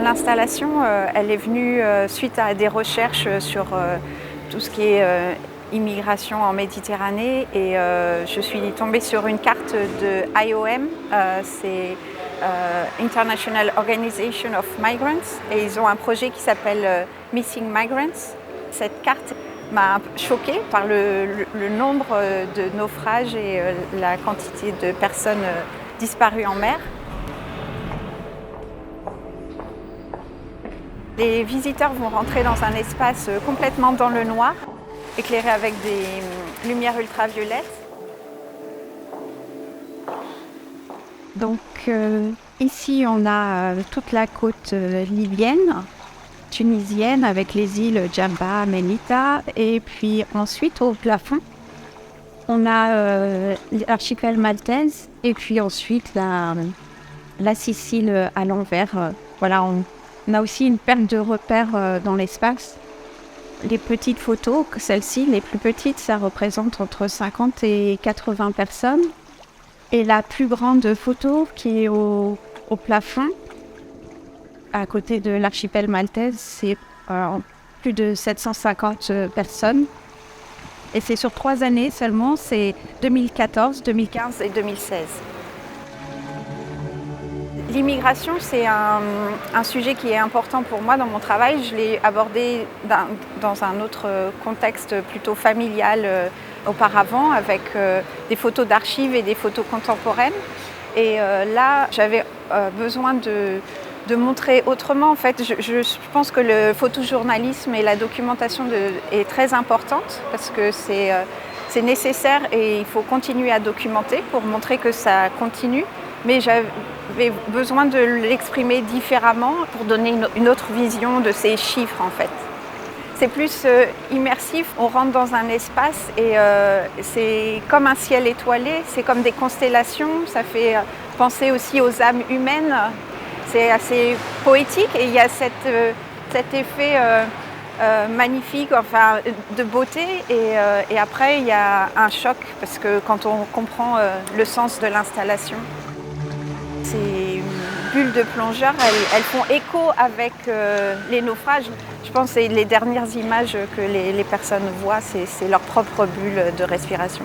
L'installation, elle est venue suite à des recherches sur tout ce qui est immigration en Méditerranée et je suis tombée sur une carte de IOM, c'est International Organization of Migrants, et ils ont un projet qui s'appelle Missing Migrants. Cette carte m'a choquée par le nombre de naufrages et la quantité de personnes disparues en mer. Les visiteurs vont rentrer dans un espace complètement dans le noir, éclairé avec des lumières ultraviolettes. Donc ici on a toute la côte libyenne, tunisienne avec les îles Djerba, Melita, et puis ensuite au plafond on a l'archipel maltaise et puis ensuite la Sicile à l'envers. Voilà, on a aussi une perte de repères dans l'espace. Les petites photos, celles-ci, les plus petites, ça représente entre 50 et 80 personnes. Et la plus grande photo qui est au plafond, à côté de l'archipel maltaise, c'est plus de 750 personnes. Et c'est sur 3 années seulement, c'est 2014, 2015 et 2016. L'immigration, c'est un sujet qui est important pour moi dans mon travail. Je l'ai abordé dans un autre contexte plutôt familial auparavant, avec des photos d'archives et des photos contemporaines. Et là, j'avais besoin de montrer autrement. En fait, je pense que le photojournalisme et la documentation est très importante parce que c'est nécessaire et il faut continuer à documenter pour montrer que ça continue. Mais j'avais besoin de l'exprimer différemment pour donner une autre vision de ces chiffres en fait. C'est plus immersif, on rentre dans un espace et c'est comme un ciel étoilé, c'est comme des constellations, ça fait penser aussi aux âmes humaines, c'est assez poétique et il y a cet effet magnifique, enfin, de beauté et après il y a un choc parce que quand on comprend le sens de l'installation. Ces bulles de plongeurs, elles font écho avec les naufrages. Je pense que les dernières images que les personnes voient, c'est leur propre bulle de respiration.